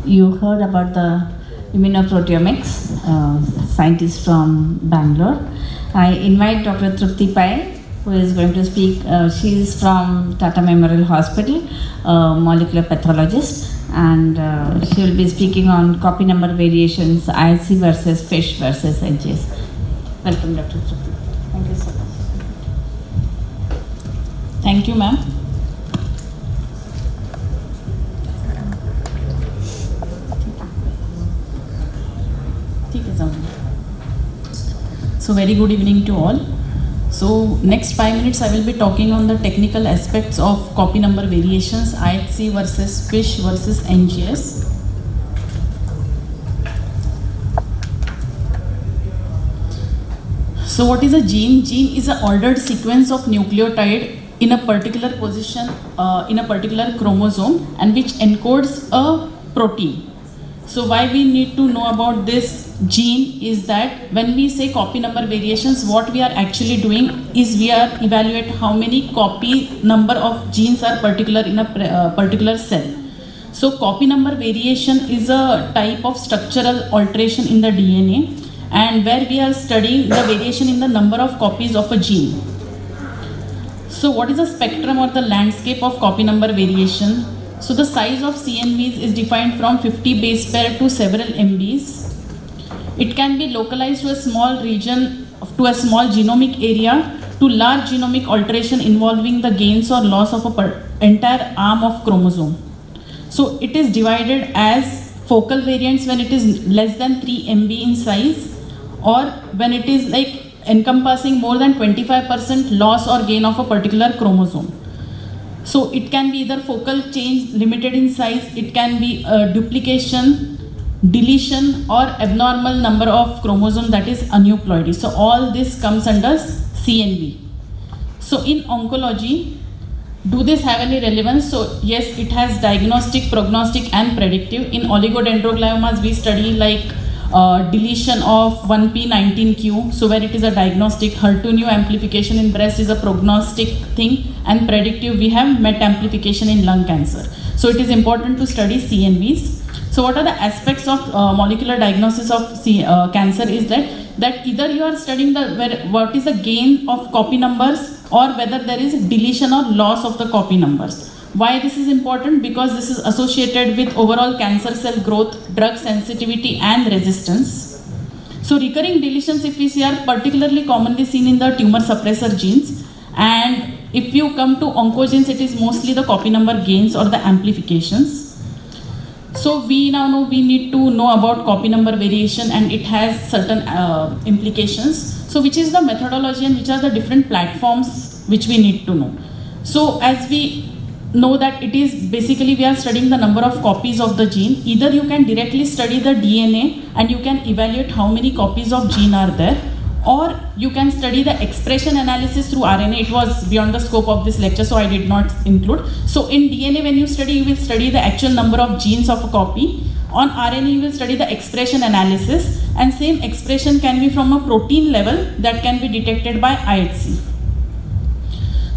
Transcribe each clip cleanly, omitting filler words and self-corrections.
You heard about the immunoproteomics, scientist from Bangalore. I invite Dr. Trupti Pai, who is going to speak. She is from Tata Memorial Hospital, molecular pathologist, and she will be speaking on copy number variations, IHC versus FISH versus NGS. Welcome, Dr. Trupti. Thank you so much. Thank you, ma'am. So very good evening to all. So next 5 minutes I will be talking on the technical aspects of copy number variations, IHC versus FISH versus NGS. So what is a gene? Gene is an ordered sequence of nucleotide in a particular position in a particular chromosome and which encodes a protein. So why we need to know about this gene is that when we say copy number variations, what we are actually doing is we are evaluate how many copy number of genes are particular in a particular cell. So copy number variation is a type of structural alteration in the DNA, and where we are studying the variation in the number of copies of a gene. So what is the spectrum or the landscape of copy number variation? So the size of CNVs is defined from 50 base pair to several MBs. It can be localized to a small region, to a small genomic area, to large genomic alteration involving the gains or loss of an entire arm of chromosome. So it is divided as focal variants when it is less than 3 MB in size, or when it is like encompassing more than 25% loss or gain of a particular chromosome. So it can be either focal change limited in size, it can be duplication, deletion, or abnormal number of chromosome, that is aneuploidy. So all this comes under CNV. So in oncology, do this have any relevance? So yes, it has diagnostic, prognostic and predictive. In oligodendrogliomas, we study like deletion of 1p19q, so where it is a diagnostic. HER2/neu amplification in breast is a prognostic thing, and predictive we have MET amplification in lung cancer. So it is important to study CNVs. So what are the aspects of molecular diagnosis of cancer is that either you are studying what is the gain of copy numbers, or whether there is deletion or loss of the copy numbers. Why this is important? Because this is associated with overall cancer cell growth, drug sensitivity and resistance. So recurring deletions, if we see, are particularly commonly seen in the tumor suppressor genes, and if you come to oncogenes, it is mostly the copy number gains or the amplifications. So we now know we need to know about copy number variation, and it has certain implications. So which is the methodology and which are the different platforms which we need to know. So as we know that it is basically we are studying the number of copies of the gene. Either you can directly study the DNA and you can evaluate how many copies of gene are there, or you can study the expression analysis through RNA. It was beyond the scope of this lecture, so I did not include. So in DNA, when you study, you will study the actual number of genes of a copy. On RNA, you will study the expression analysis, and same expression can be from a protein level that can be detected by IHC.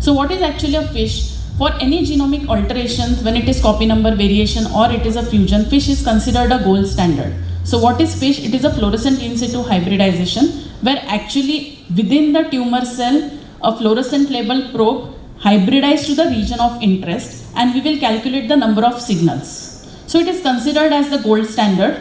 So what is actually a FISH? For any genomic alterations, when it is copy number variation or it is a fusion, FISH is considered a gold standard. So what is FISH? It is a fluorescent in situ hybridization, where actually within the tumor cell, a fluorescent labeled probe hybridized to the region of interest, and we will calculate the number of signals. So it is considered as the gold standard.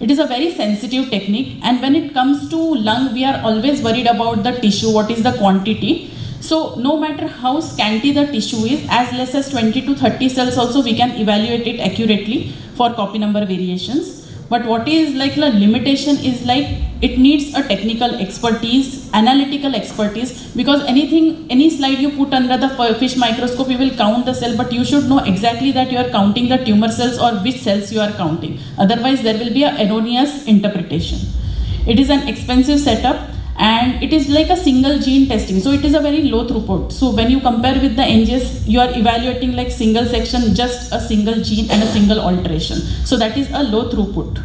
It is a very sensitive technique, and when it comes to lung, we are always worried about the tissue, what is the quantity. So no matter how scanty the tissue is, as less as 20 to 30 cells also we can evaluate it accurately for copy number variations. But what is like the limitation is like it needs a technical expertise, analytical expertise, because any slide you put under the FISH microscope, you will count the cell, but you should know exactly that you are counting the tumor cells or which cells you are counting. Otherwise there will be an erroneous interpretation. It is an expensive setup, and it is like a single gene testing, so it is a very low throughput. So when you compare with the NGS, you are evaluating like single section, just a single gene and a single alteration. So that is a low throughput.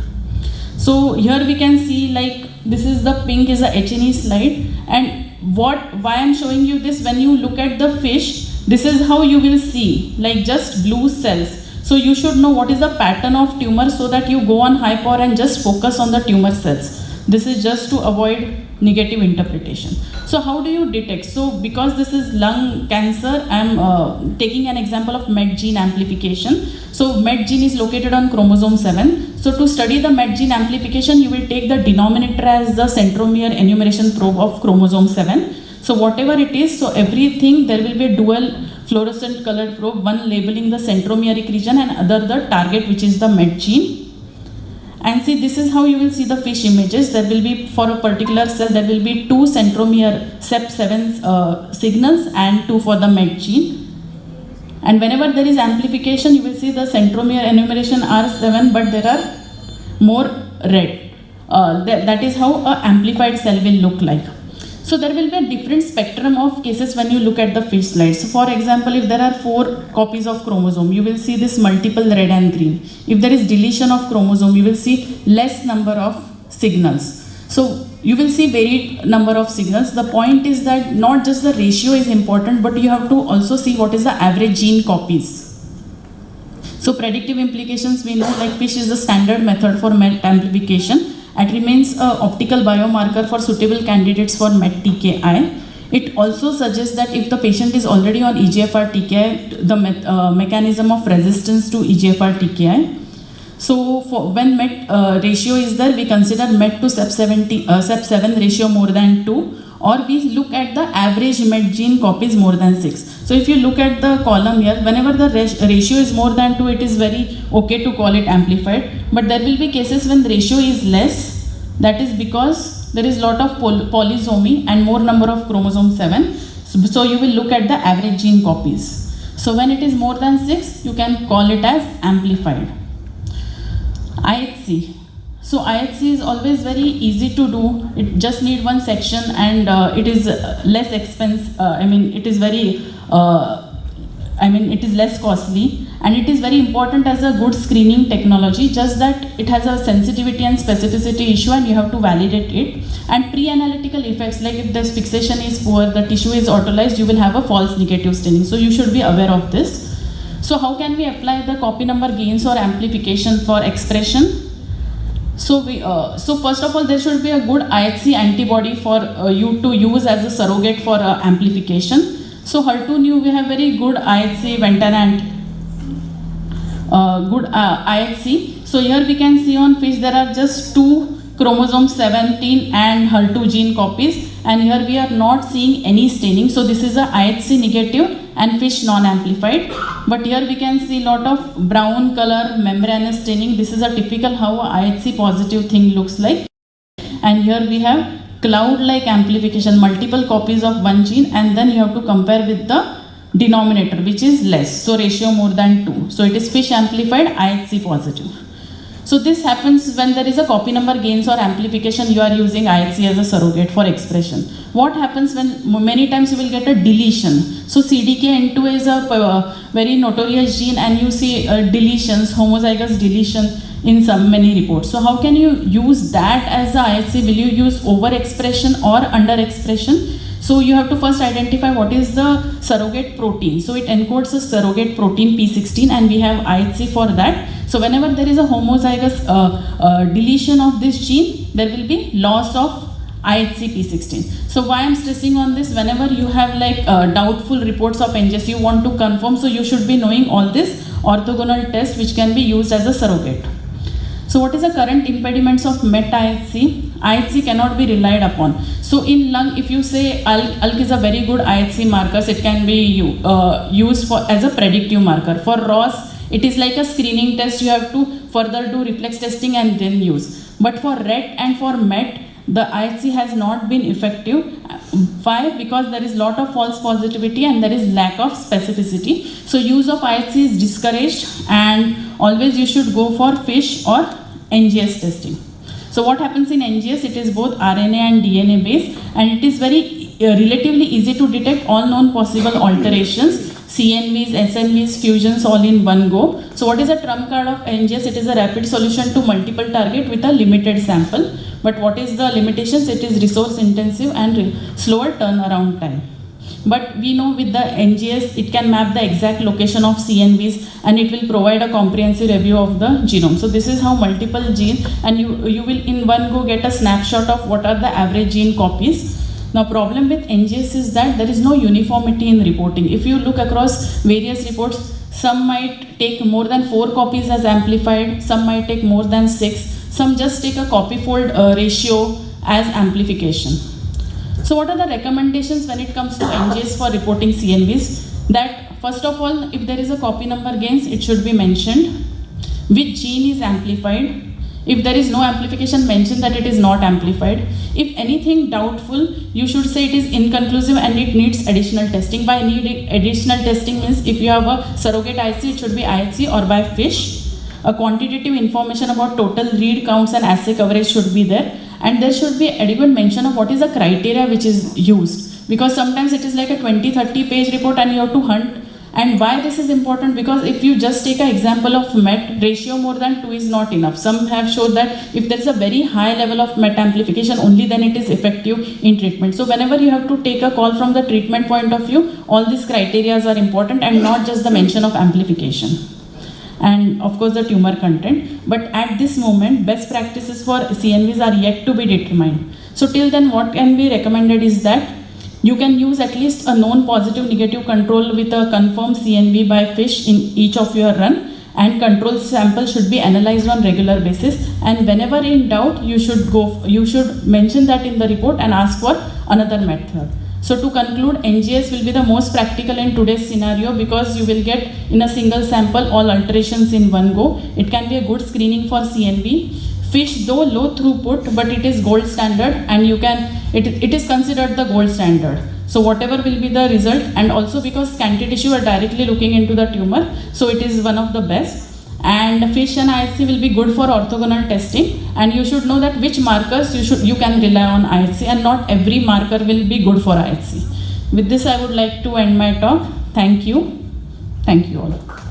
So here we can see like this is the pink is a H&E slide, and why I'm showing you this, when you look at the FISH, this is how you will see like just blue cells. So you should know what is the pattern of tumor so that you go on high power and just focus on the tumor cells. This is just to avoid negative interpretation. So how do you detect? So because this is lung cancer, I am taking an example of MET gene amplification. So MET gene is located on chromosome 7. So to study the MET gene amplification, you will take the denominator as the centromere enumeration probe of chromosome 7. So whatever it is, so everything, there will be a dual fluorescent colored probe, one labeling the centromeric region and other the target, which is the MET gene. And see, this is how you will see the fish images. There will be, for a particular cell, there will be 2 centromere CEP7 signals and 2 for the MET gene. And whenever there is amplification, you will see the centromere enumeration are 7, but there are more red. That is how an amplified cell will look like. So there will be a different spectrum of cases when you look at the fish slides. So for example, if there are 4 copies of chromosome, you will see this multiple red and green. If there is deletion of chromosome, you will see less number of signals. So you will see varied number of signals. The point is that not just the ratio is important, but you have to also see what is the average gene copies. So predictive implications, we know like fish is the standard method for MET amplification. It remains an optical biomarker for suitable candidates for MET TKI. It also suggests that if the patient is already on EGFR TKI, the mechanism of resistance to EGFR TKI. So when MET ratio is there, we consider MET to CEP7 ratio more than 2, or we look at the average MET gene copies more than 6. So if you look at the column here, whenever the ratio is more than 2, it is very okay to call it amplified. But there will be cases when the ratio is less. That is because there is lot of polysomy and more number of chromosome 7. So you will look at the average gene copies. So when it is more than 6, you can call it as amplified. IHC. So IHC is always very easy to do. It just need one section and it is less expensive. It is very, it is less costly, and it is very important as a good screening technology, just that it has a sensitivity and specificity issue and you have to validate it. And pre-analytical effects, like if the fixation is poor, the tissue is autolyzed, you will have a false negative staining. So you should be aware of this. So how can we apply the copy number gains or amplification for expression? So first of all, there should be a good IHC antibody for you to use as a surrogate for amplification. So HER2/neu, we have very good IHC, Ventanant, good IHC. So here we can see on fish there are just 2 chromosome 17 and HER2 gene copies, and here we are not seeing any staining. So this is a IHC negative and fish non-amplified. But here we can see lot of brown color membranous staining. This is a typical how a IHC positive thing looks like. And here we have cloud-like amplification, multiple copies of one gene, and then you have to compare with the denominator, which is less. So ratio more than 2. So it is fish amplified, IHC positive. So this happens when there is a copy number gains or amplification, you are using IHC as a surrogate for expression. What happens when many times you will get a deletion? So CDKN2 is a very notorious gene, and you see deletions, homozygous deletion in many reports. So how can you use that as a IHC? Will you use overexpression or underexpression? So you have to first identify what is the surrogate protein. So it encodes a surrogate protein P16, and we have IHC for that. So whenever there is a homozygous deletion of this gene, there will be loss of IHC P16. So why I'm stressing on this, whenever you have like doubtful reports of NGS, you want to confirm, so you should be knowing all this orthogonal test which can be used as a surrogate. So what is the current impediments of MET IHC? IHC cannot be relied upon. So in lung, if you say ALK is a very good IHC marker, it can be used as a predictive marker. For ROS, it is like a screening test. You have to further do reflex testing and then use. But for RET and for MET, the IHC has not been effective. Why? Because there is lot of false positivity and there is lack of specificity. So use of IHC is discouraged, and always you should go for FISH or NGS testing. So what happens in NGS? It is both RNA and DNA based, and it is very relatively easy to detect all known possible alterations, CNVs, SNVs, fusions all in one go. So what is a trump card of NGS? It is a rapid solution to multiple target with a limited sample. But what is the limitations? It is resource intensive and slower turnaround time. But we know with the NGS, it can map the exact location of CNVs and it will provide a comprehensive review of the genome. So this is how multiple genes, and you will in one go get a snapshot of what are the average gene copies. Now problem with NGS is that there is no uniformity in reporting. If you look across various reports, some might take more than 4 copies as amplified, some might take more than 6, some just take a copy fold ratio as amplification. So what are the recommendations when it comes to NGS for reporting CNVs? That first of all, if there is a copy number gains, it should be mentioned. Which gene is amplified? If there is no amplification, mention that it is not amplified. If anything doubtful, you should say it is inconclusive and it needs additional testing. By need additional testing means if you have a surrogate IHC, it should be IHC or by FISH. A quantitative information about total read counts and assay coverage should be there. And there should be adequate mention of what is the criteria which is used. Because sometimes it is like a 20-30 page report and you have to hunt. And why this is important? Because if you just take an example of MET, ratio more than 2 is not enough. Some have showed that if there is a very high level of MET amplification, only then it is effective in treatment. So whenever you have to take a call from the treatment point of view, all these criteria are important and not just the mention of amplification. And of course the tumor content. But at this moment, best practices for CNVs are yet to be determined. So till then, what can be recommended is that you can use at least a known positive negative control with a confirmed CNV by FISH in each of your run, and control sample should be analyzed on regular basis. And whenever in doubt, you should mention that in the report and ask for another method. So to conclude, NGS will be the most practical in today's scenario because you will get in a single sample all alterations in one go. It can be a good screening for CNV. FISH, though low throughput, but it is gold standard and it is considered the gold standard. So whatever will be the result, and also because scanty tissue are directly looking into the tumor, so it is one of the best. And FISH and IHC will be good for orthogonal testing, and you should know that which markers you can rely on IHC, and not every marker will be good for IHC. With this, I would like to end my talk. Thank you. Thank you all.